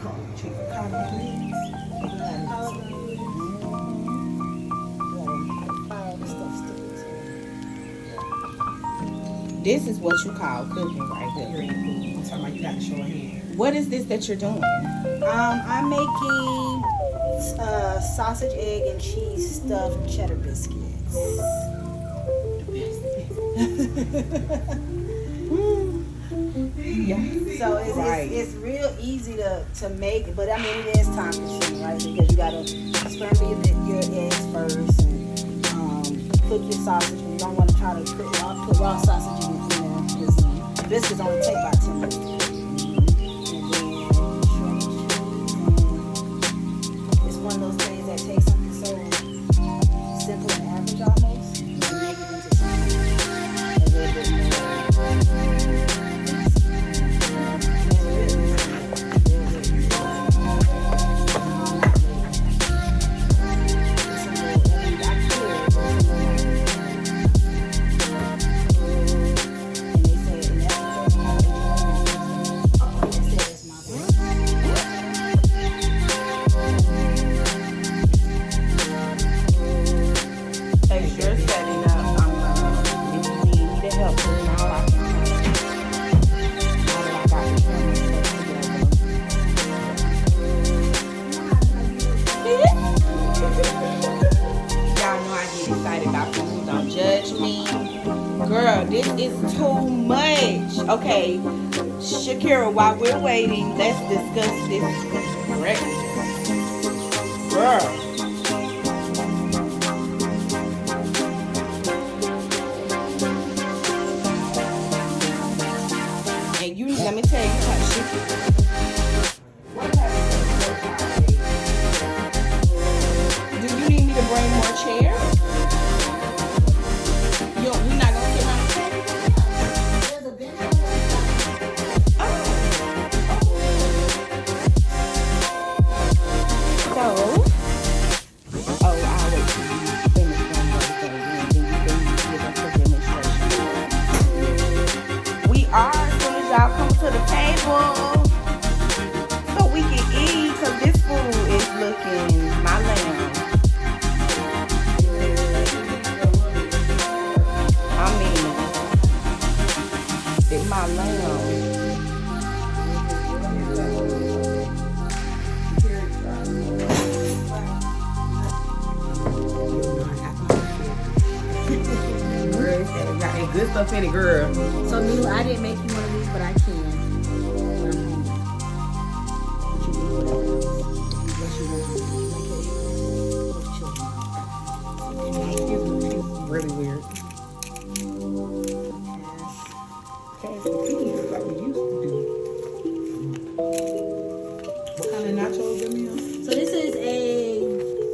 Chicken collard greens. This is what you call cooking right here. I'm talking about you got to show a hand. What is this that you're doing? I'm making sausage, egg, and cheese stuffed cheddar biscuits. Yeah. So it's real easy to make, but I mean it is time consuming, right? Because you gotta scramble your eggs first and cook your sausage. And you don't want to try to put raw sausage in there because the biscuits only take about 10 minutes. And then shredded cheese. It's one of those things that takes something so simple and average almost and make it into something a little bit more. Girl, this is too much. Okay, Shakira, while we're waiting, let's discuss this breakfast. Girl. And you, let me tell you something. Do you need me to bring more chairs? We're not gonna sit around the table. There's a bench. I'll wait till you finish one more thing, and then you give us the demonstration. We are, as soon as y'all come to the table, so we can eat, because this food is looking my lamb. My lamb. Got that good stuff in it, girl. So, Nunu, I didn't make you one of these, but I can. Really weird. Like we used to do. What kind of nachos are meals? So this is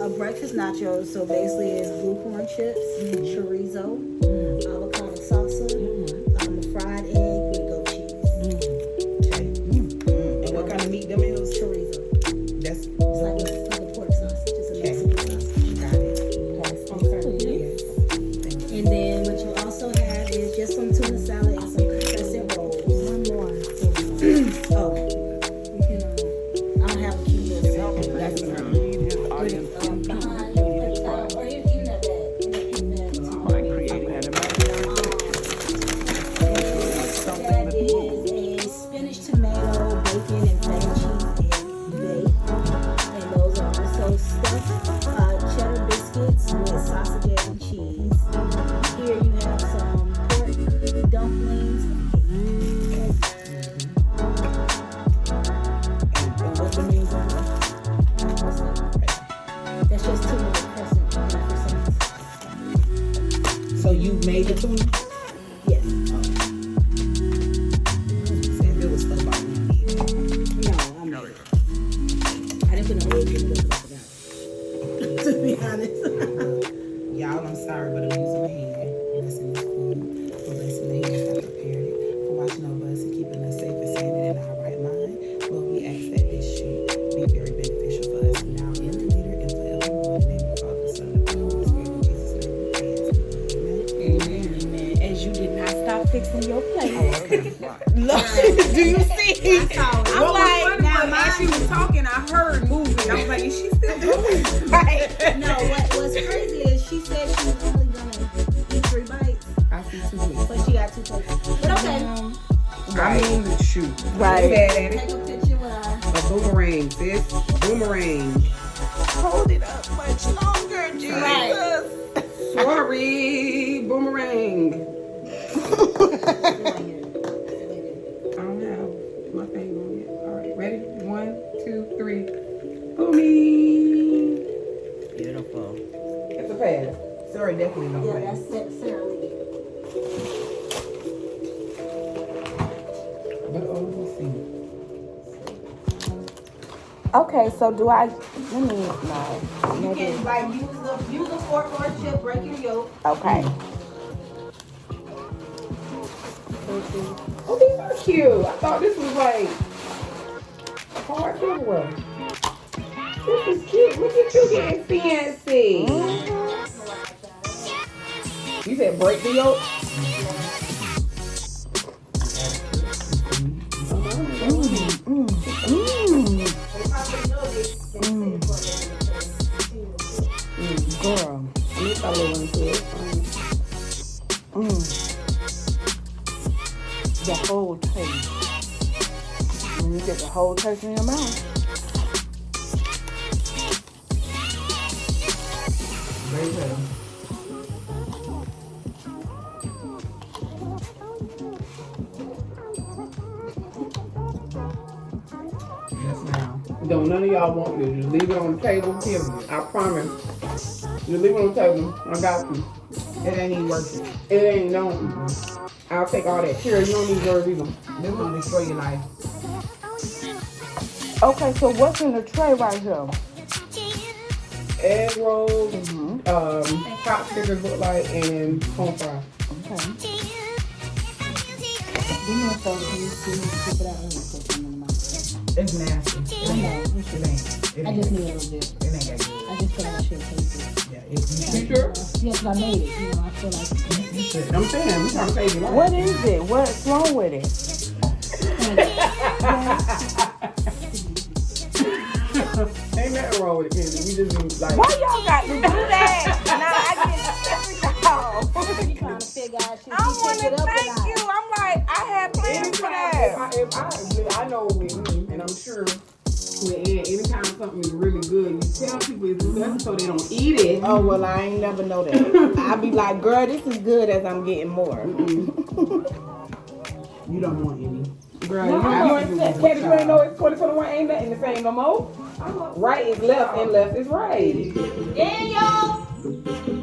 a breakfast nachos. So basically it's blue corn chips, chorizo, avocado salsa, a fried egg with goat cheese. Okay. And what kind of meat them is? Chorizo. That's It's like a pork sausage. It's a Mexican sausage. got it. Okay. Yeah. And then what you also have is just some tuna salad and some crescent rolls. One more. Oh, you can. I don't have a key list. That's behind. Or even that bag. That is a spinach, tomato, bacon, and feta cheese egg bake. And those are also stuffed cheddar biscuits with sausage, egg, and cheese. Here you have some pork dumplings. And what's the meals on that? That's just tuna with crescent. So you made the tuna? Yes. Said it was stuff like No, I made it. I didn't put no egg in it because I forgot. To be honest. Y'all, I'm sorry, but I'm using my hand. Blessing this food. For blessing the hands that prepared it. For watching over us and keeping us safe and sound in our right mind. Lord, we ask that this should be very beneficial for us now and the leader and forevermore. In the name of the Father, the Son, and the Holy Spirit. In Jesus' name we pray. Amen. Amen. As you did not stop fixing your plate. Oh, okay. Look, do you see? I saw it. I'm like, Now, as she was talking, shoot. Right. Bad at it. Take a picture with her. A boomerang, sis. Boomerang. Hold it up much longer, Jesus. Right. Sorry, boomerang. I don't have my thing on yet. All right, ready? 1, 2, 3. Booming. Beautiful. It's a pass. Sorry, definitely no Yeah, pass. that's Sarah Lee. But let's see. Okay, so do I? Let me no. You can like use a fork or a chip, break your yolk. Okay. Oh, these are cute. I thought this was like hard silverware. This is cute. Look at you getting fancy. You said break the yolk? Girl. At least I live into it. The whole taste. When you get the whole taste in your mouth. Very good. Yes, ma'am. Don't none of y'all want this. Just leave it on the table, period. I promise. Just leave it on the table. I got you. It ain't even worth it. It ain't no. I'll take all that. Here, you don't need yours either. This gonna destroy your life. Okay, so what's in the tray right here? Egg rolls, hot stickers look like, and home fries. Okay. Give me a photo. Can you see me flip it out and put some in my mouth? It's nasty. It I know. ain't. It ain't. It I ain't. just need a little bit. It ain't that good. I just feel like I should taste it. Yeah, you sure? Yes, I made it. You know, I feel like You should. I'm saying, we trying to save your life. What is it? What's wrong with it? Ain't nothing wrong with it, Kenzie. We just be like. Why y'all got to do that? Now I get every call. trying to figure out should I she want pick to it up or thank not. you. I'm like, I had plans for that. I know with me, and I'm sure anytime something is really good, you tell people it's good so they don't eat it. Oh, well, I ain't never know that. I be like, girl, this is good as I'm getting more. You don't want any. Girl, No, you Katie, ain't know it's 2021 ain't nothing the same no more. Right is left and left is right. Daniel!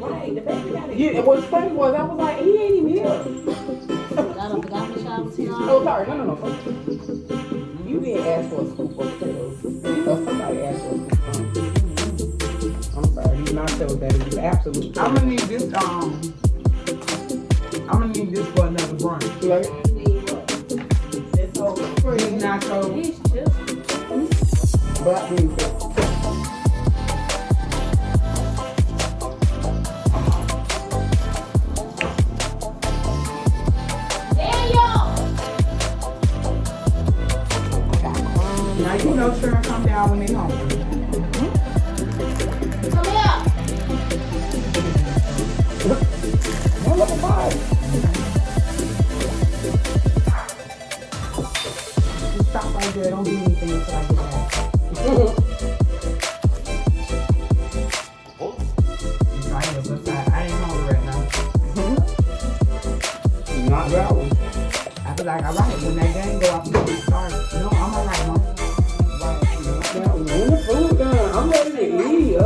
Right, the baby got it. Yeah, what's funny was I was like, he ain't even here. I don't forgot the child was here. Oh, sorry, no. You didn't ask for a scoop of potatoes. So somebody asked for a scoop. I'm sorry, you not so that is absolute. I'm gonna need this. I'm gonna need this for another brunch. Like, This whole these nachos, These chips. black beans. Now you know children come down when they hungry. Come here. One level 5. Just stop right there. Don't do anything until I get back. I ain't hungry right now. Not that one. I feel like all right when that game go off and get started. No, I'm all right, Mom. When the food done, I'm ready to eat.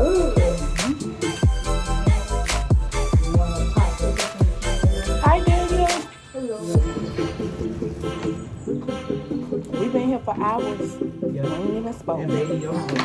Hi, Daniel. We've been here for hours. Yeah. We ain't even spoken. And baby, you're hungry.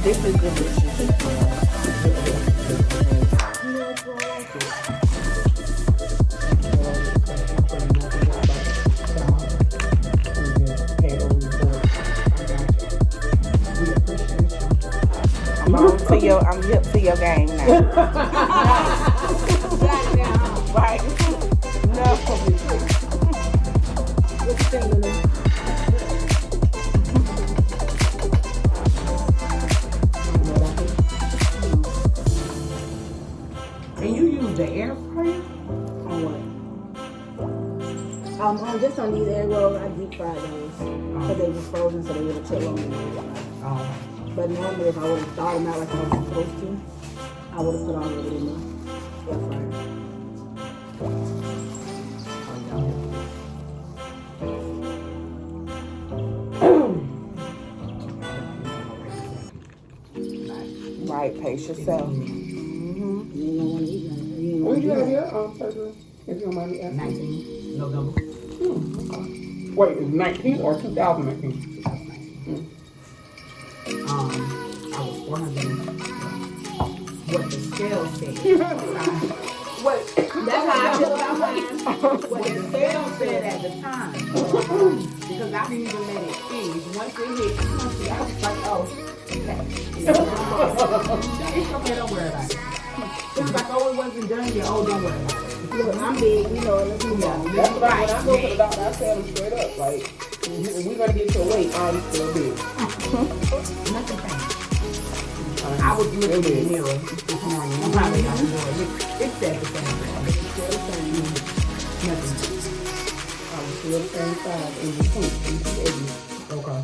This is delicious. I'm hip to your game now. Right. No. What you think, Lulu? And you use the air fryer? On what? Just on these egg rolls, I deep fried those. Because they were frozen, so they would have took longer than air fried. Oh. But normally, if I would have thawed them out like I was supposed to, I would have put all of it in the air fryer. Right, pace yourself. You ain't gonna want to eat nothing. You ain't When gonna did you do have that. your surgery? If you don't mind me asking. 19 November. Wait, it's 19 or 2019? 2019. I was 400. What the scale said. Wait. That's how I feel about mine. What the scale said at the time. Because I didn't even let it finish. Once it hit 20, I was like, oh, okay. It's okay, don't worry about it. It's like, oh, it wasn't done yet. Oh, don't worry about it. Look, I'm big, you know, let's move on. That's what when I go to the doctor, I tell them straight up, like, we're gonna get your weight, I'm still big. Nothing changed. I was looking in the mirror this morning. I'm probably not more. It said the same thing. It's still the same. Nothing. I was still the same size in between. Okay.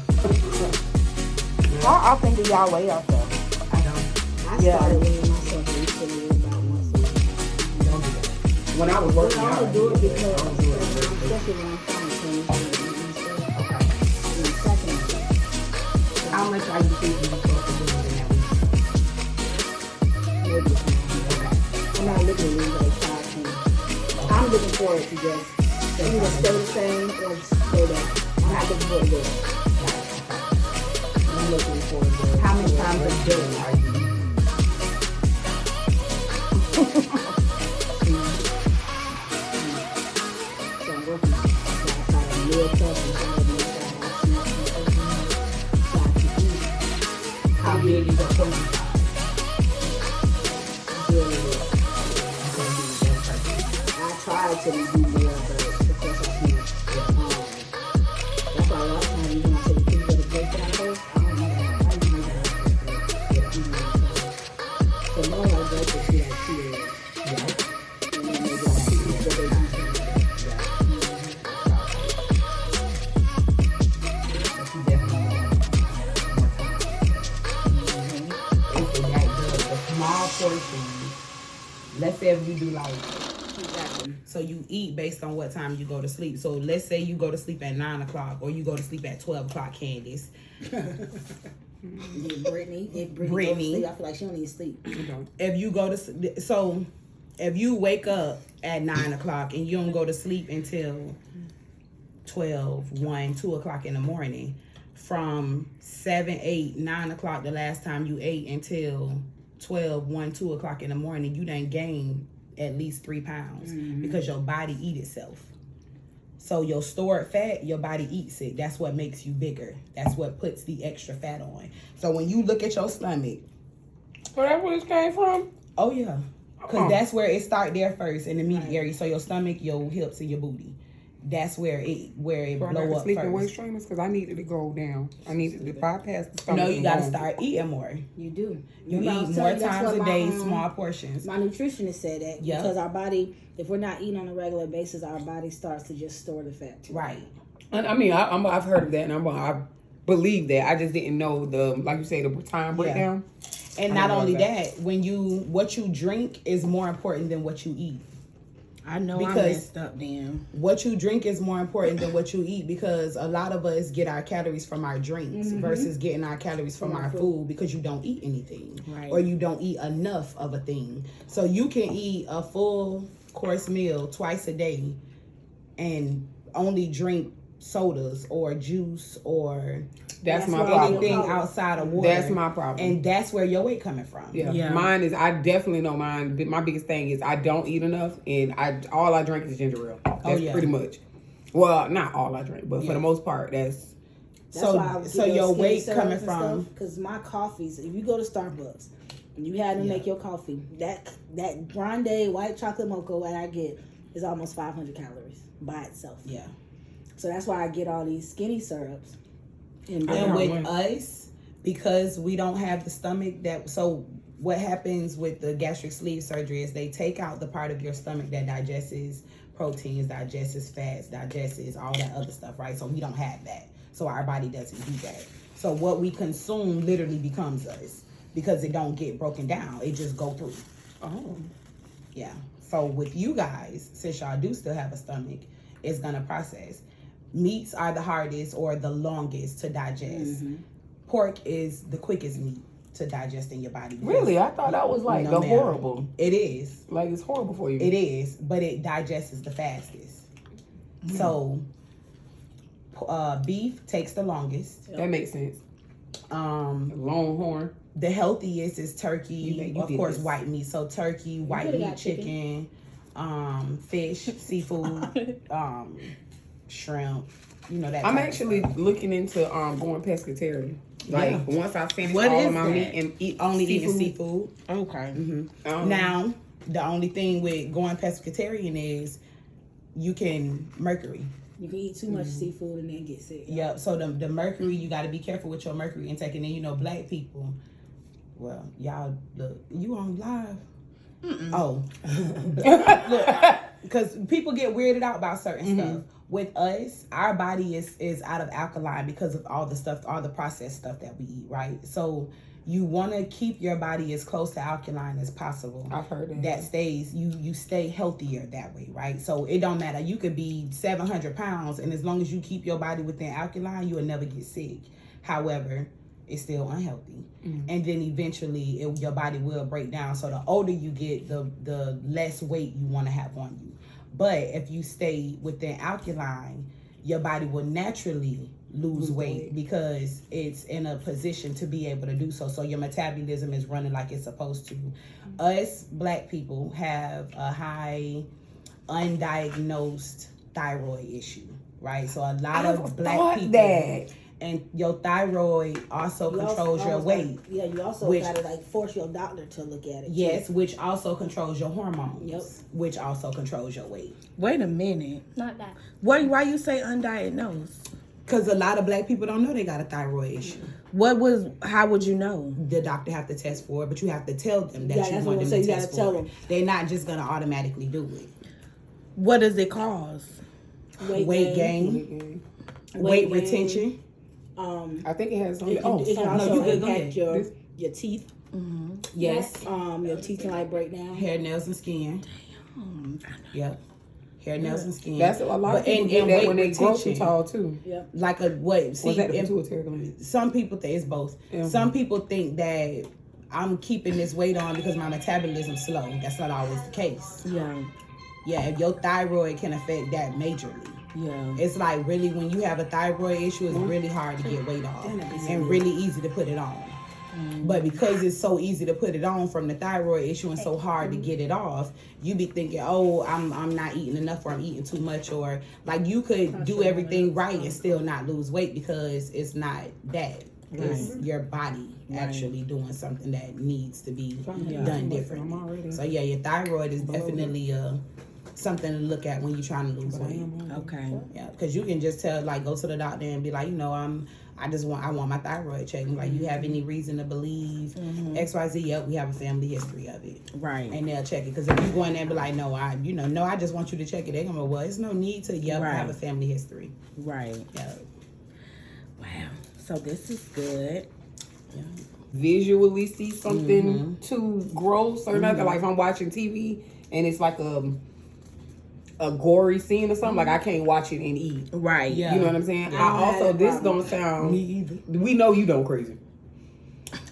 How often do y'all weigh yourself? I don't. I started weighing myself recently about once a week. Don't do that. When I was But working I out, only do it because, especially when I'm trying to change things. Okay. And second, How much are you thinking you're supposed to do in that week? maybe I'm not looking to lose like 5 pounds. I'm looking forward to just either stay the same or just stay there. I'm not looking forward to it. I'm looking forward to it. How many times a day are you eating? So I'm working on it. So I try to meal prep and try to make sure I have snacks and everything so I can eat. How big is your portion size? Really well. I tried to do more, but of course I can't. That's why a lot of times even when I say the people that break that first, I don't know how you do that. So more like break it to like 2 days. And then maybe like 2 weeks that they do something. But you definitely want more time. It's that good. The small portions. Let's say if you do like, so you eat based on what time you go to sleep. So let's say you go to sleep at 9 o'clock or you go to sleep at 12 o'clock, Candace. Brittany, if Brittany goes to sleep, I feel like she don't need sleep. If you go to, so if you wake up at 9 o'clock and you don't go to sleep until 12, 1, 2 o'clock in the morning, from 7, 8, 9 o'clock the last time you ate until 12, 1, 2 o'clock in the morning, you done gained at least 3 pounds because your body eat itself. So your stored fat, your body eats it. That's what makes you bigger. That's what puts the extra fat on. So when you look at your stomach, so that's where this came from? oh yeah, because that's where it start there first in the meat area. So your stomach, your hips, and your booty. That's where it So I blow got to up sleep in weight first. streamers because I needed to go down. I needed to bypass the stomach. No, you and got to go. start eating more. You do. You Remember I eat was more telling you that's times what a day, my, small portions. My nutritionist said that Yeah. because our body, if we're not eating on a regular basis, our body starts to just store the fat. Right. And I mean, I've heard of that, and I believe that. I just didn't know the, like you say, the time breakdown. And not only that, what you drink is more important than what you eat. I know I Because- messed up then. What you drink is more important than what you eat because a lot of us get our calories from our drinks versus getting our calories from our food because you don't eat anything Right. or you don't eat enough of a thing. So you can eat a full course meal twice a day and only drink sodas or juice or That's my why problem. anything problem. outside of water. That's my problem. And that's where your weight coming from. Yeah. Yeah. Mine is, I definitely know mine. My biggest thing is I don't eat enough, and all I drink is ginger ale. That's yeah. pretty much. Well, not all I drink, but for the most part, that's So your weight coming from? Because my coffees, if you go to Starbucks and you have them make your coffee, that grande white chocolate mocha that I get is almost 500 calories by itself. Yeah. So that's why I get all these skinny syrups. And with us, because we don't have the stomach so what happens with the gastric sleeve surgery is they take out the part of your stomach that digests proteins, digests fats, digests all that other stuff, right? So we don't have that. So our body doesn't do that. So what we consume literally becomes us because it don't get broken down. It just go through. Oh. Yeah. So with you guys, since y'all do still have a stomach, it's going to process. Meats are the hardest or the longest to digest. Mm-hmm. Pork is the quickest meat to digest in your body. Really? I thought that was like horrible. It is. Like it's horrible for you. It is, but it digests the fastest. Mm. So beef takes the longest. That makes sense. Longhorn. The healthiest is turkey, of course, white meat. So turkey, white meat, chicken, fish, seafood, shrimp. You know that. I'm actually looking into going pescatarian. Like once I finish all of my meat and eating seafood. Okay. Mm-hmm. Now the only thing with going pescatarian is you can mercury. You can eat too much seafood and then get sick. Yep. So the mercury, you got to be careful with your mercury intake. And then black people. Well, y'all look. You on live? Oh, look, because people get weirded out about certain stuff. With us, our body is out of alkaline because of all the stuff, all the processed stuff that we eat, right? So you want to keep your body as close to alkaline as possible. I've heard that. That stays, you stay healthier that way, right? So it don't matter. You could be 700 pounds, and as long as you keep your body within alkaline, you will never get sick. However, it's still unhealthy. And then eventually your body will break down. So the older you get, the less weight you want to have on you. But if you stay within alkaline, your body will naturally lose weight because it's in a position to be able to do so. So your metabolism is running like it's supposed to. Us black people have a high undiagnosed thyroid issue, right? So a lot of black people... And your thyroid also controls your weight. You also gotta force your doctor to look at it. Yes, which also controls your hormones. Yep. Which also controls your weight. Wait a minute. Not that. Why you say undiagnosed? Because a lot of black people don't know they got a thyroid issue. How would you know? The doctor have to test for it, but you have to tell them that you want them to test for it. They're not just gonna automatically do it. What does it cause? Weight gain. Weight retention. I think it has. It can also impact your teeth. Mm-hmm. Yes. Your teeth can break down. Hair, nails, and skin. Yep. Hair, nails, and skin. That's a lot of people get that when they grow too tall too. Yep. Like a what? See, that the pituitary gland? Some people think it's both. Mm-hmm. Some people think that I'm keeping this weight on because my metabolism's slow. That's not always the case. Yeah. Yeah. If your thyroid can affect that majorly. Yeah. It's like really when you have a thyroid issue, it's really hard to get weight off and really easy to put it on. But because it's so easy to put it on from the thyroid issue and so hard to get it off, you be thinking, oh, I'm not eating enough or I'm eating too much, or like you could do everything right and still not lose weight because it's not that. It's your body actually doing something that needs to be done differently. So yeah, your thyroid is definitely something to look at when you're trying to lose weight. Okay. Yeah, because you can just tell, go to the doctor and be like, I want my thyroid checked. Like, you have any reason to believe XYZ? Yep, we have a family history of it. Right. And they'll check it. Because if you go in there and be like, no, I just want you to check it. They're gonna go, well, there's no need to. Yep, I have a family history. Right. Yeah. Wow. So this is good. Yeah. Visually see something too gross or nothing. Like if I'm watching TV and it's like a gory scene or something, like I can't watch it and eat. Right. Yeah. You know what I'm saying? This gonna sound. Me either. We know you don't crazy.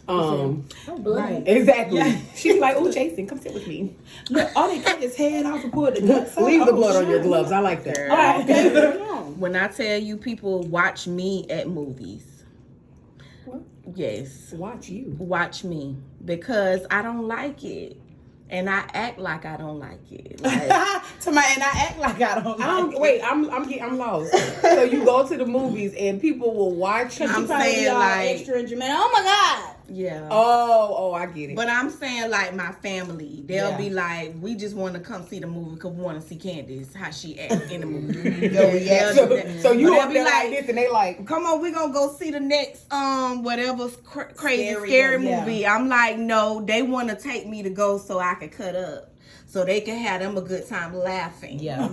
Right. Exactly. Yeah. She's like, oh, Jason, come sit with me. Look, all they cut his head off and pull the guts out. Leave the blood on your gloves. I like that. Oh, okay. When I tell you people watch me at movies. What? Yes. Watch you. Watch me. Because I don't like it. And I act like I don't like it. Like, and I act like I don't. I don't wait. I'm lost. So you go to the movies and people will watch you. I'm Probably saying, all like- extra and dramatic. Oh my God. yeah. Oh, I get it. But I'm saying, like, my family, they'll Yeah. be like, we just want to come see the movie because we want to see Candace, how she act in the movie. So you But they'll up be there like like, this and they like, come on, we're going to go see the next, whatever crazy, Scary scary one, yeah. movie. I'm like, no, they want to take me to go so I can cut up. So they can have them a good time laughing. Yeah.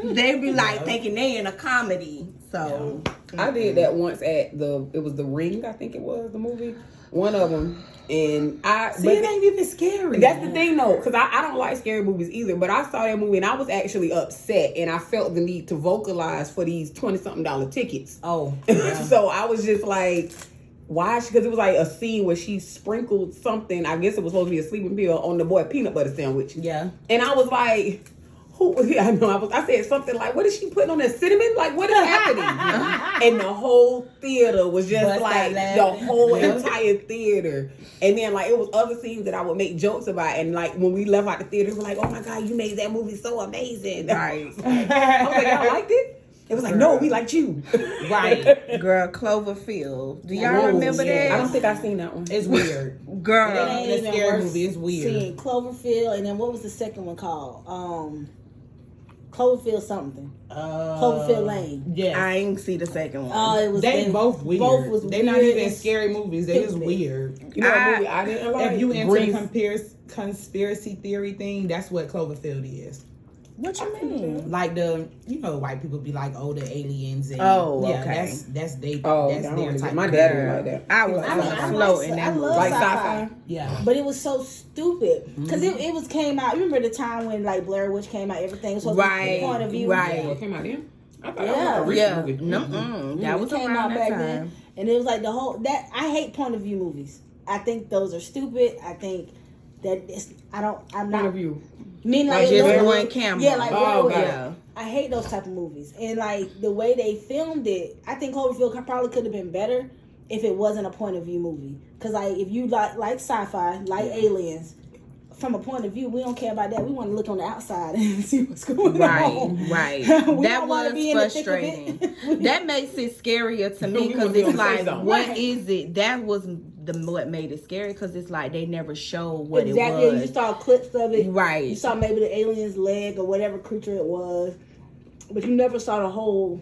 They be like thinking they in a comedy. So I did that once at it was The Ring, I think it was the movie. One of them. And See, it ain't even scary. That's the thing though, because I don't like scary movies either, but I saw that movie and I was actually upset and I felt the need to vocalize for these $20-something tickets. Oh. So I was just like, why? Because it was like a scene where she sprinkled something, I guess it was supposed to be a sleeping pill, on the boy peanut butter sandwich. Yeah. And I was like, I said something like, what is she putting on that cinnamon? Like, what is happening? And the whole theater was just Bust out like, the laughing. whole entire theater. And then, like, it was other scenes that I would make jokes about. And, like, when we left out the theater, we were like, oh my God, you made that movie so amazing. right. I was like, y'all liked it? It was like, no, we liked you. Right. Girl, Cloverfield. Do y'all No, remember yeah. that? I don't think I've seen that one. It's weird. Girl. It ain't The even scary worth movie is weird. Seeing Cloverfield, and then what was the second one called? Cloverfield something. Cloverfield Lane. Yeah. I ain't see the second one. It was They both weird. Both was They not weird even and scary movies. They just stupid. weird. You know what movie I didn't like? If you into Grease. the conspiracy theory thing, that's what Cloverfield is. What you mean? Like white people be like, oh, the aliens. And, Oh, yeah, okay. that's they. Oh, that's I their don't type. my of dad thing. didn't like that. I was I mean, I floating like- that I movie. love Like sci-fi. sci-fi? Yeah. But it was so stupid because it was came out. You remember the time when like Blair Witch came out? Everything was supposed to be Right, point of view. right. What came out then? I thought Yeah. that was a Yeah. recent movie. No, that was It came around out that back time. then, and it was like the whole that I hate point of view movies. I think those are stupid. I think that I'm Point not of view. meaning Like it just looked- one camera. Yeah, like Oh, Blair Witch. God. Yeah. I hate those type of movies, and like the way they filmed it. I think Cloverfield probably could have been better if it wasn't a point of view movie. Because like if you like sci-fi, like aliens, from a point of view, we don't care about that. We want to look on the outside and see what's going on. Right. We That don't wanna was be in the thick of it. frustrating. That makes it scarier to me We because wanna be it's on the safe like, zone. what Right. is it? That was what made it scary because it's like they never showed what Exactly. it You was. saw clips of it. Right. You saw maybe the alien's leg or whatever creature it was, but you never saw the whole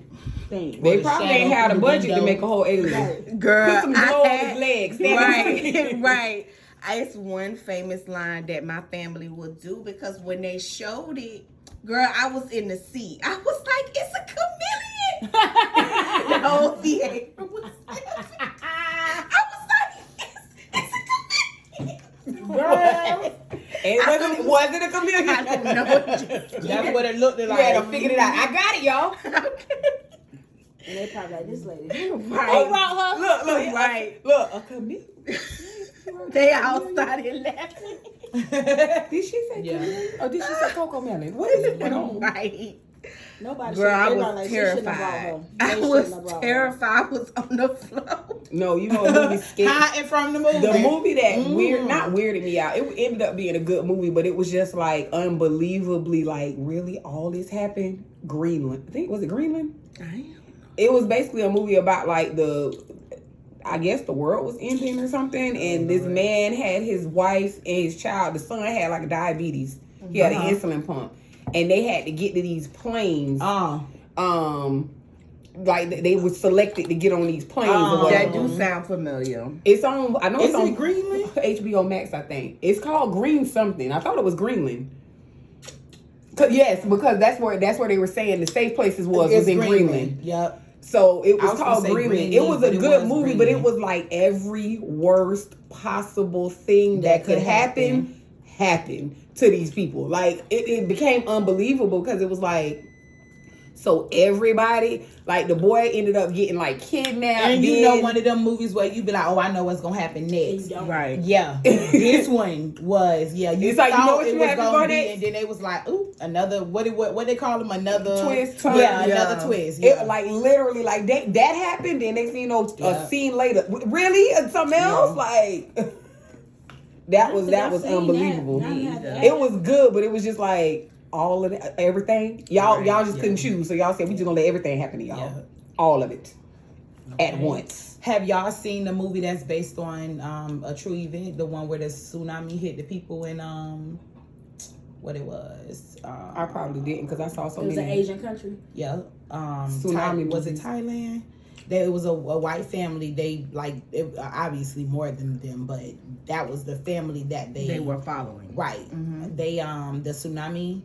thing. They the probably shadow ain't had a through the budget to window. make a whole alien. Right. Girl, Put some glow on his legs. Right, right. It's one famous line that my family would do because when they showed it, girl, I was in the seat. I was like, it's a chameleon. The whole theater was I was like, it's a chameleon. Girl. And was it a chameleon? I don't know. That's what it looked You like. had to figure it out. I got it, y'all. And they probably like this lady. Right. Look, Right. Look, a chameleon. They all started laughing. Did she say Yeah. chameleon? Or did she say cocoa melon? What is it going on? Right. Nobody Girl, I should've- was everybody like, she shouldn't have brought terrified. her. I They was shouldn't have brought her. terrified. I was on the floor. No, you know a movie scared. Hiding from the movie. The movie that not weirded me out. It ended up being a good movie, but it was just like unbelievably like really all this happened. Greenland. I think was it Greenland? It was basically a movie about like I guess the world was ending or something, and this man had his wife and his child. The son had like diabetes. He had an insulin pump, and they had to get to these planes. Like they were selected to get on these planes or whatever. That do sound familiar. It's on. I know Is it's on it Greenland? HBO Max. I think it's called Green something. I thought it was Greenland. Yes, because that's where they were saying the safe places was in Greenland. Yep. So it I was was called gonna say Greenland. Greenland, It was but a it good was movie, but it Greenland. was like every worst possible thing that could happen happened to these people. Like it became unbelievable because it was like. So everybody, like the boy ended up getting like kidnapped. And you then- know one of them movies where you be like, oh, I know what's gonna happen next. Right. Yeah, this one was you It's like, you thought know what it you was have to gonna go be, next? and then they was like, ooh, another what they call them, another Twist. Yeah, Yeah. another twist. Yeah. It like literally like that happened. Then next thing you know, Yeah. a scene later, really something else like. That was unbelievable. It was good, but it was just like all of it, everything. Y'all just couldn't choose, so y'all said we just gonna let everything happen to y'all, all of it at once. Have y'all seen the movie that's based on a true event? The one where the tsunami hit the people in what it was? I probably didn't because I saw so It was many. an Asian country. Yeah. Tsunami was it movies. Thailand? It was a white family. They obviously more than them, but that was the family that They were following. right. Mm-hmm. They the tsunami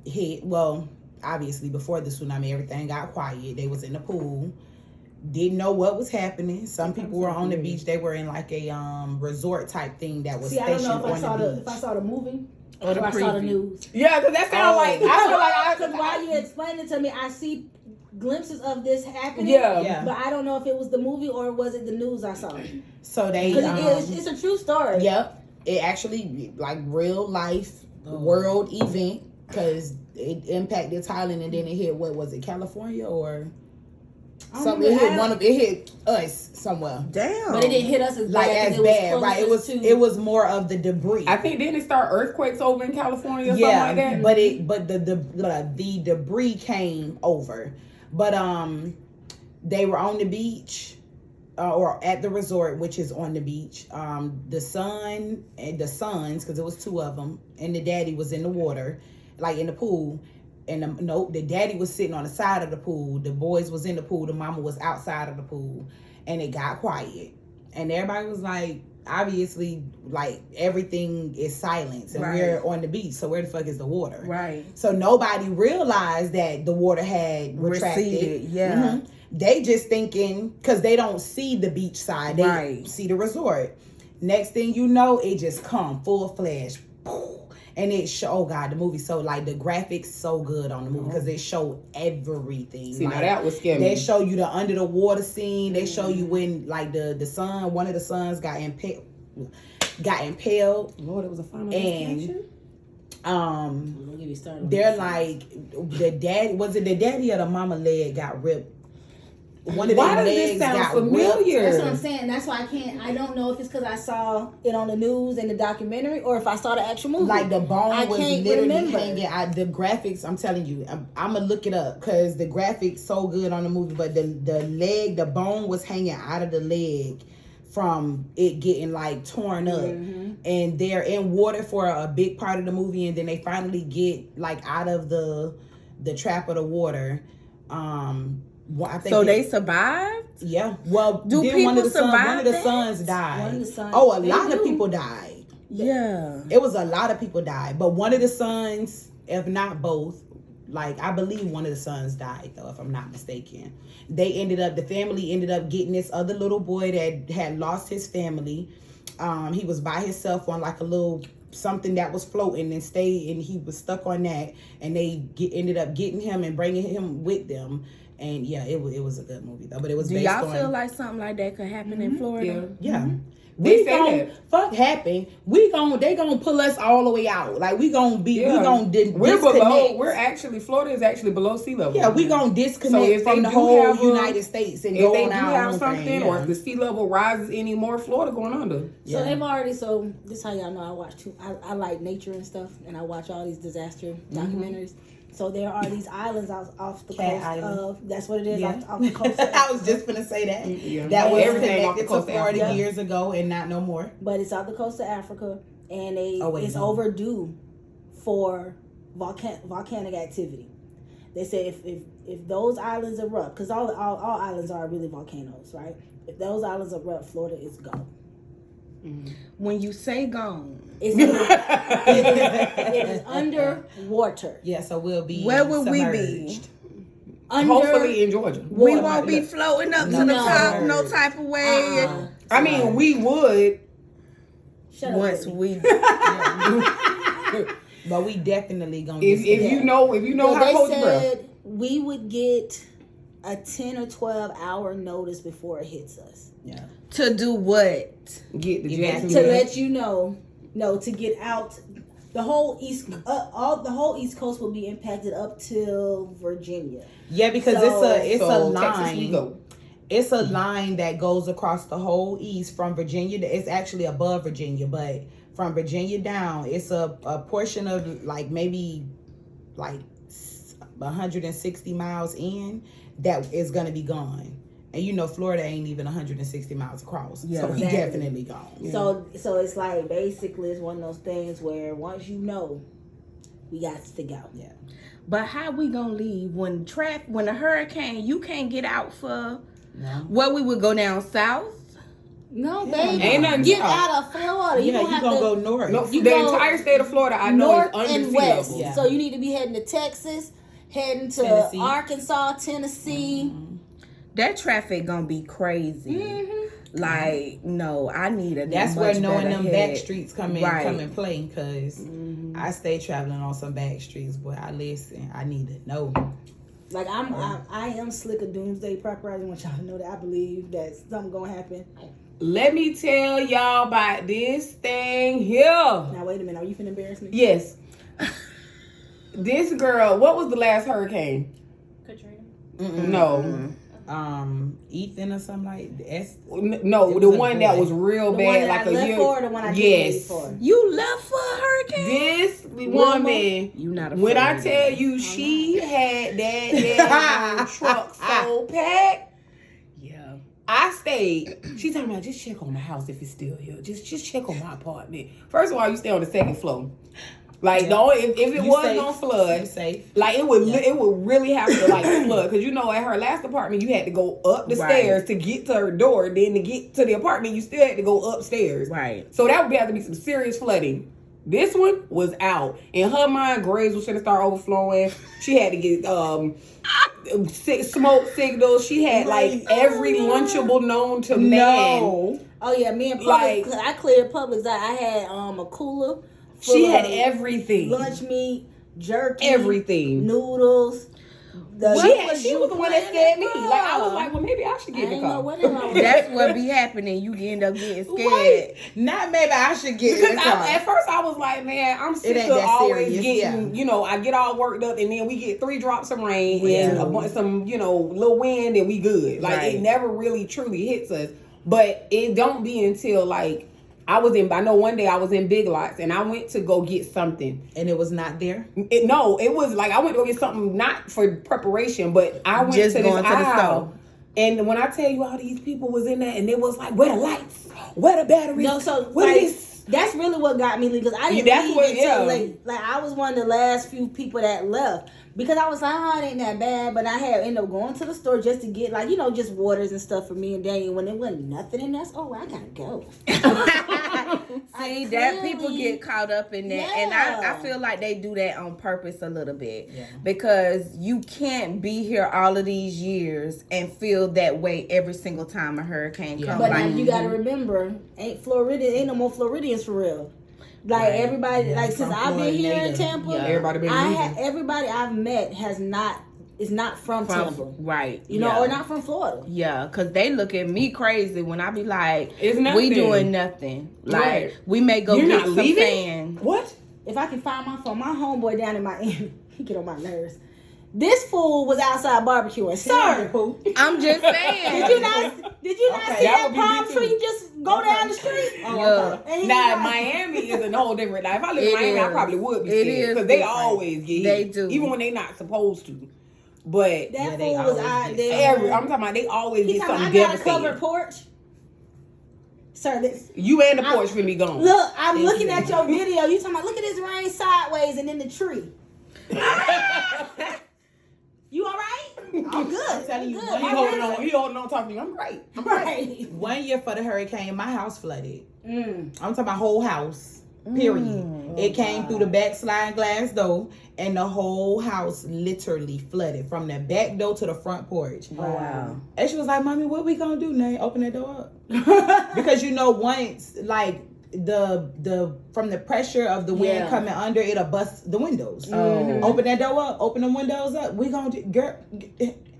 hit. Well, obviously before the tsunami, everything got quiet. They was in the pool. Didn't know what was happening. Some people were on the beach. They were in like a resort type thing that was See, I don't stationed know if I on saw the the beach. if I saw the movie Or the I saw the preview. news. Yeah, because that sounds like I feel like Because while you explained it to me, I see glimpses of this happening. Yeah. But I don't know if it was the movie or was it the news I saw. So they Because it's a true story. Yep. It actually like real life world event because it impacted Thailand and then it hit what was it, California or something? It hit us somewhere. Damn. But it didn't hit us as Like bad. 'cause as it was bad, right? closest It was more of the debris. I think didn't it start earthquakes over in California or something like that? but the debris came over. But they were on the beach or at the resort, which is on the beach. The son and the sons, because it was two of them, and the daddy was in the water, like in the pool. And the daddy was sitting on the side of the pool. The boys was in the pool. The mama was outside of the pool, and it got quiet. And everybody was like, obviously, like everything is silence, and we're on the beach. So where the fuck is the water? Right. So nobody realized that the water had retracted. Receded, yeah. They just thinking because they don't see the beach side, they see the resort. Next thing you know, it just come full flash. And it oh God, the movie so like the graphics so good on the movie because they show everything. See, like, now that was scary. They show you the under the water scene. They show you when like the son, one of the sons got impaled. Lord, it was a final And Don't get me started. they're like the daddy or the mama leg got ripped. One of Why their does this legs sound got familiar? That's what I'm saying. That's why I don't know if it's because I saw it on the news and the documentary or if I saw the actual movie. Like the bone I was can't literally remember. hanging out. The graphics, I'm telling you, I'm gonna look it up because the graphics so good on the movie. But the bone was hanging out of the leg from it getting like torn up, and they're in water for a big part of the movie, and then they finally get like out of the trap of the water. I think they survived? Yeah. Well, Do then people one of the survive that? sons died. One of the sons- Oh, a they lot of do. people died. Yeah. It was a lot of people died, but one of the sons, if not both, like I believe one of the sons died though, if I'm not mistaken. The family ended up getting this other little boy that had lost his family. He was by himself on like a little something that was floating and stayed, and he was stuck on that, and they ended up getting him and bringing him with them. And yeah, it was a good movie though. But it was Do based y'all on, feel like something like that could happen in Florida? yeah. They We say gon' that. fuck happen. They gonna pull us all the way out. Like we gonna be Yeah. we gonna We're below. disconnect. Florida is actually below sea level. Yeah, we gonna disconnect So if from they the do whole have a- United States and If go they on do our have own something, thing, or yeah. if the sea level rises anymore, Florida going under. So they've already. So this is how y'all know I watch too. I like nature and stuff, and I watch all these disaster documentaries. So there are these islands off the Cat coast Island. of. That's what it is. Yeah. Off the coast. Of, I was just gonna say that. Yeah. That was Everything off the connected coast to of Florida Africa. years ago and not no more. but it's off the coast of Africa, and it's no. overdue for volcanic activity. They say if those islands erupt, because all islands are really volcanoes, right? If those islands erupt, Florida is gone. When you say gone, It is underwater. Yeah, so we'll be where would we submerged. be? Hopefully in Georgia. We won't be floating up to the No. top, no type of way. I mean, we would. Shut up. Once Whitney. we, But we definitely gonna If you know how they to hold your breath. said we would get a 10 or 12 hour notice before it hits us. yeah. to do what? Get the You got Jackson. To let you know, to get out. The whole East Coast will be impacted up till Virginia. Yeah, because So- it's a Texas we line. go. It's a line that goes across the whole east from Virginia. It's actually above Virginia, but from Virginia down, it's a portion of like maybe like 160 miles in that is going to be gone. And you know, Florida ain't even 160 miles across. Yeah, so he exactly. definitely gone. So it's like basically it's one of those things where once you know, we got to go. Yeah. But how we gonna leave when a hurricane, you can't get out for No. well, we would go down south. No, baby. Ain't nothing Get south. out of Florida. You Yeah, don't you have gonna to go north. No, You the go entire state of Florida, I know, north is under and sea west. level. Yeah. So you need to be heading to Texas, heading to Tennessee. Arkansas, Tennessee. That traffic gonna be crazy. Mm-hmm. Like, no, I need a That's much where knowing better them head. back streets come in play, because I stay traveling on some back streets. Boy, I listen. I need to know. Like I am slick of doomsday prepper. I just want y'all to know that I believe that something gonna happen. Let me tell y'all about this thing here. Now wait a minute, are you finna embarrass me? Yes. This girl, what was the last hurricane? Katrina. No. Ethan or something like that. No, It the was a one that boy. was real The bad, one that like I a left year. for, or the one I didn't Yes. leave for? You left for a hurricane? This woman, You not a when I fool. tell you she had that truck so packed, Yeah. I stayed. She talking about just check on my house if it's still here. Just check on my apartment. First of all, you stay on the second floor. Like don't if it You was safe. gonna flood, You safe. like it would really have to like flood, because you know at her last apartment you had to go up the Right. stairs to get to her door. Then to get to the apartment you still had to go upstairs. Right. So that would have to be some serious flooding. This one was out. In her mind, graves was gonna start overflowing. She had to get smoke signals. She had like every lunchable known to man. No. Oh yeah, me and Publix. Like- I cleared Publix. I had a cooler. full She had of everything. lunch meat, jerky, Everything. noodles. She was the one that scared me. Like I was like, well, maybe I should I get in the ain't know car. what it was. That's what be happening. You end up getting scared. Wait. Not maybe I should get in Because the car. at first I was like, man, I'm sick ain't of that always serious, getting, yeah. I get all worked up and then we get 3 drops of rain and Yeah. some, little wind and we good. Like Right. it never really truly hits us. But it don't be until like I know one day I was in Big Lots and I went to go get something. And it was not there. It was like I went to go get something not for preparation, but I went Just to this going to the aisle. store. And when I tell you all these people was in there and it was like, where the lights? Where the batteries? No, so what like, is that's really what got me because I didn't That's leave what- until yeah. late. Like I was one of the last few people that left because I was like, oh, it ain't that bad. But I had ended up going to the store just to get like just waters and stuff for me and Daniel when there wasn't nothing in there. So, I gotta go. See, that people get caught up in that. And I Yeah. feel like they do that on purpose a little bit. Yeah. Because you can't be here all of these years and feel that way every single time a hurricane comes. But Like, now you gotta remember, ain't no more Floridians for real. Like Right. everybody, Yeah, like since from I've been Florida here in native. Tampa, Yeah. Everybody been leaving. everybody I've met is not from Tampa. right. You know, yeah. or not from Florida. Yeah, because they look at me crazy when I be like, It's we nothing. doing nothing. Like, Right. we may go You're get not some leaving? fan. What? If I can find my phone, my homeboy down in Miami, he get on my nerves. This fool was outside barbecuing. Sir, I'm just saying. did you not Okay, see that that would be palm me too. tree just go down the street? Yeah. And he Now like- Miami is a whole different. Now, if I live in It Miami, I is. probably would be It scared is because they different. always get hit. They do. Even when they not supposed to. But that Yeah, they fool was always out get there. I'm talking about they always He get talking, something I got a covered devastating. porch. Sir, this, You and the porch finna be gone. look, I'm looking at your video. You talking about, look at this rain sideways and in the tree. You all right? I'm good. I'm telling you, good. one He My holding rest- on. He holding on, talking to you. I'm great. I'm great. Right. 1 year for the hurricane, my house flooded. Mm. I'm talking about whole house. Period. It came through the back sliding glass door, and the whole house literally flooded from the back door to the front porch. Oh, wow. And she was like, "Mommy, what we gonna do now? Open that door up?" Because once like the from the pressure of the wind Yeah. coming under, it'll bust the windows. Oh. Open that door up. Open the windows up. We gonna do, girl.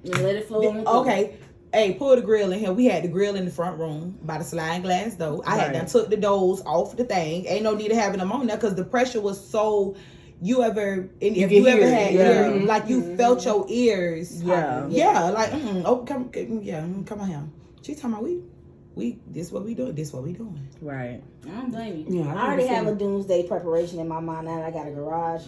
Let it flow on. Okay. Hey, pull the grill in here. We had the grill in the front room by the sliding glass door. I had Right. done took the doors off the thing. Ain't no need of having them on there because the pressure was so, you ever, and You if can you ever hear it, had yeah. ear, like you felt your ears. Yeah. Like, oh, come on here. She talking about this what we doing. This what we doing. Right. I don't blame you. Yeah, I already have a understand. doomsday preparation in my mind now that I got a garage.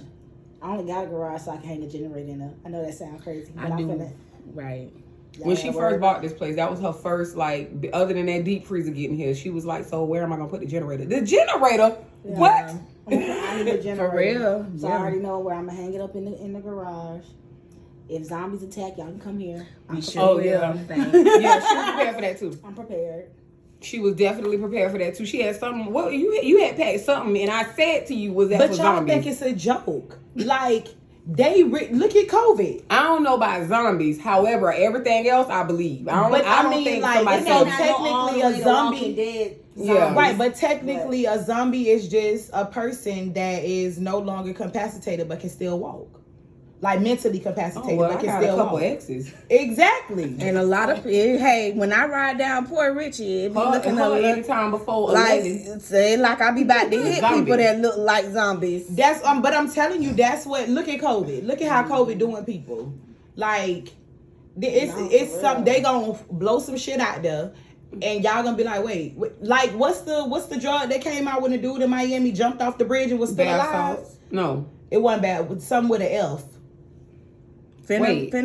I only got a garage so I can hang a generator in there. I know that sounds crazy, but I I'm do. finna. Right. When she first bought this place, that was her first, like, other than that deep freezer getting here, she was like, so where am I going to put the generator? The generator? Yeah. What? I need a generator. For real. So I already know where I'm gonna hang it up in the garage. If zombies attack, y'all can come here. We sure Oh, will. yeah. Thanks. Yeah, she was prepared for that, too. I'm prepared. She was definitely prepared for that, too. She had something. What you had packed something, and I said to you, was that But for y'all zombies? think it's a joke? Like look at COVID. I don't know about zombies. However, everything else I believe. I don't mean, think like, somebody it's said- so technically a zombie. Dead. Yeah. Right, but technically a zombie is just a person that is no longer incapacitated but can still walk. Like mentally Oh, incapacitated well, but I can got a still couple walk. exes. Exactly. And a lot of hey, when I ride down Port Richie, it be looking Her a little anytime before like 11. say like I be about to hit Zombie. people that look like zombies. That's but I'm telling you, that's what. Look at COVID. Look at how COVID doing people. Like it's some. They gonna blow some shit out there, and y'all gonna be like, wait, like what's the drug that came out when the dude in Miami jumped off the bridge and was still Bath alive? salts? No. It wasn't bad. With some with an F. Wait. The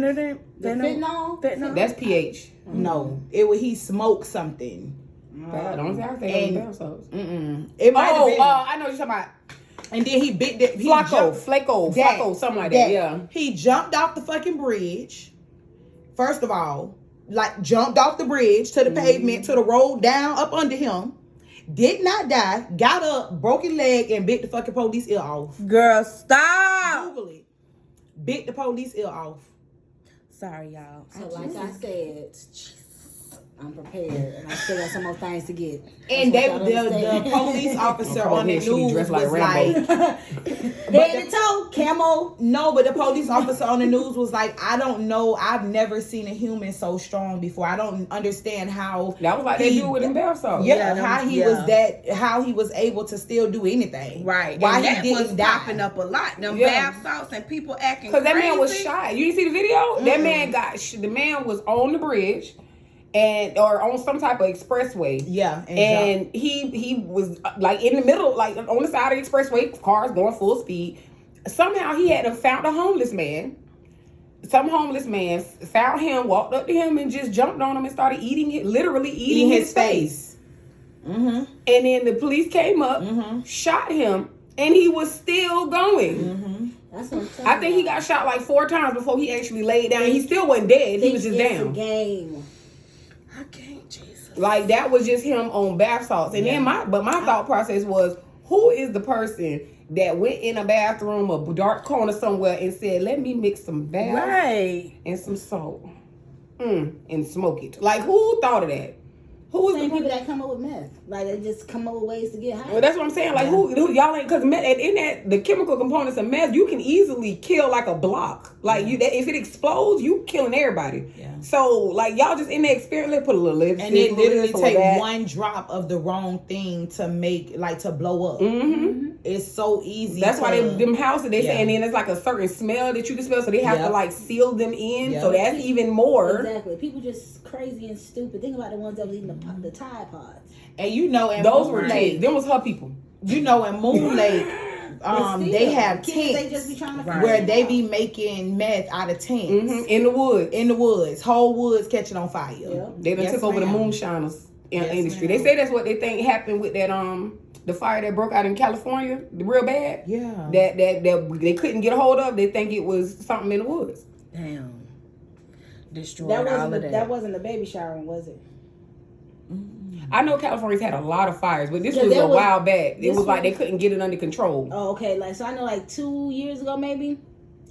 fentanyl? That's pH. No, it was he smoked something. Bad. Don't say I think it And- was bath salts. It might have been. I know what you're talking about. And then he bit that. He Flacco, something like that. Yeah. He jumped off the fucking bridge. First of all, like jumped off the bridge to the pavement, to the road down up under him. Did not die. Got up, broke his leg, and bit the fucking police ear off. Girl, stop. Google it. Bit the police ear off. Sorry, y'all. So like I said, I'm prepared, and I still got some more things to get. And That's what y'all the understand. police officer Oh, on the yeah, she be news dressed was like Rambo. like, Head to toe, camo. no, but the police officer on the news was like, I don't know. I've never seen a human so strong before. I don't understand how. That was like they do with them bath salts. Yeah, Yeah, how he yeah. was that. How he was able to still do anything. Right. Why and he that didn't was die. popping up a lot. Them Yeah. bath salts and people acting Because that crazy. man was shot. You didn't see the video? That man the man was on the bridge or on some type of expressway. Yeah, And he was like in the middle, like on the side of the expressway, cars going full speed. Somehow he had found a homeless man. Some homeless man found him, walked up to him, and just jumped on him and started literally eating his face. Mm-hmm. And then the police came up, shot him, and he was still going. Mm-hmm. That's what I'm saying. I think he got shot like 4 times before he actually laid down. He still wasn't dead. He was just It's a down. game. I can't, Jesus. Like that was just him on bath salts. And then my thought process was, who is the person that went in a bathroom, a dark corner somewhere, and said, "Let me mix some bath Right. and some salt, and smoke it"? Like who thought of that? Who was Same the people that come up with meth. Like they just come up with ways to get high. Well, that's what I'm saying. Like who y'all ain't, because in that the chemical components of meth, you can easily kill like a block. Like if it explodes, you killing everybody. Yeah. So like y'all just in the experiment, put a little lipstick, And it a little literally this, a little take that. one drop of the wrong thing to blow up. Mm-hmm. It's so easy. That's why them houses they say, Yeah. and then there's like a certain smell that you can smell, so they have to Yep. like seal them in. Yep. So that's even more. Exactly. People just crazy and stupid. Think about the ones that was eating the Tide Pods. And you know, in Those Moon were Lake, kids. Them was her people. you know, in Moon Lake, But still, they have kids, tents they just be trying to where figure they it be out. making meth out of tents In the woods. in the woods, whole woods catching on fire. Yeah. They done Yes, took over the ma'am. moonshiners Yes, industry. ma'am. They say that's what they think happened with that the fire that broke out in California, real bad. Yeah. That they couldn't get a hold of. They think it was something in the woods. Damn. Destroyed That all wasn't of the, that. that wasn't the baby shower one, was it? I know California's had a lot of fires, but this Yeah, was there a was- while back. It this was like one- they couldn't get it under control. Oh, okay. Like so, I know like 2 years ago, maybe,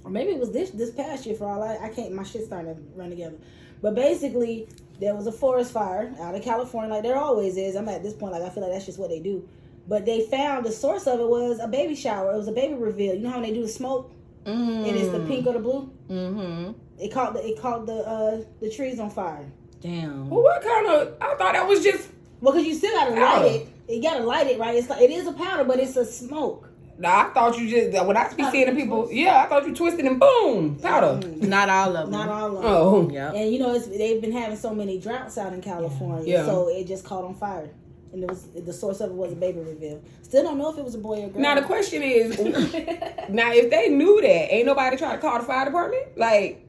or maybe it was this past year. For all I can't, my shit's starting to run together. But basically, there was a forest fire out of California, like there always is. I'm at this point, like I feel like that's just what they do. But they found the source of it was a baby shower. It was a baby reveal. You know how when they do the smoke and it's the pink or the blue. Mm-hmm. It caught the trees on fire. Damn. Well, what kind of? I thought that was just. Well, because you still gotta Powder. light it. You gotta light it, right? It's like it is a powder, but it's a smoke. Nah, I thought you just when I be seeing the people, I thought you twisted and boom, powder. Not all of them. Not all of them. Oh, Yeah. And you know, they've been having so many droughts out in California, so it just caught on fire. And it was the source of it was a baby reveal. Still don't know if it was a boy or girl. Now the question is, now if they knew that, ain't nobody try to call the fire department? Like,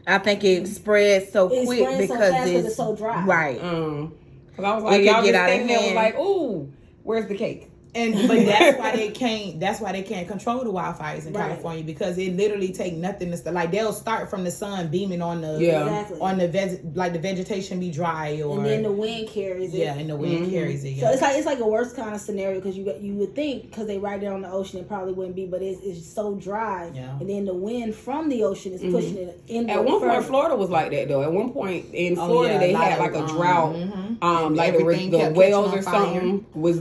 I think it spread so quick spread because so fast it's so dry. Right. because I was like, It y'all could get just out of standing there was hand. like, ooh, where's the cake? But that's why they can't. That's why they can't control the wildfires in Right. California, because it literally take nothing to start. Like they'll start from the sun beaming on the Exactly. on the like the vegetation be dry, or And then the wind carries it. and the wind carries it. So it's like a worst kind of scenario, because you would think, because they right there on the ocean, it probably wouldn't be, but it's so dry, and then the wind from the ocean is pushing it in. At one point, Florida was like that though. At one point in Florida, they had like a drought. Like the whales or something was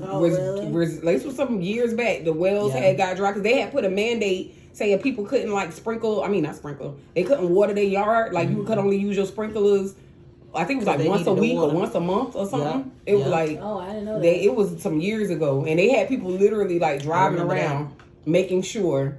this was some years back. The wells had got dry because they had put a mandate saying people couldn't like sprinkle. I mean, not sprinkle. They couldn't water their yard. Like you could only use your sprinklers. I think it was like once a week or once a month or something. It was like I didn't know that. It was some years ago, and they had people literally like driving around making sure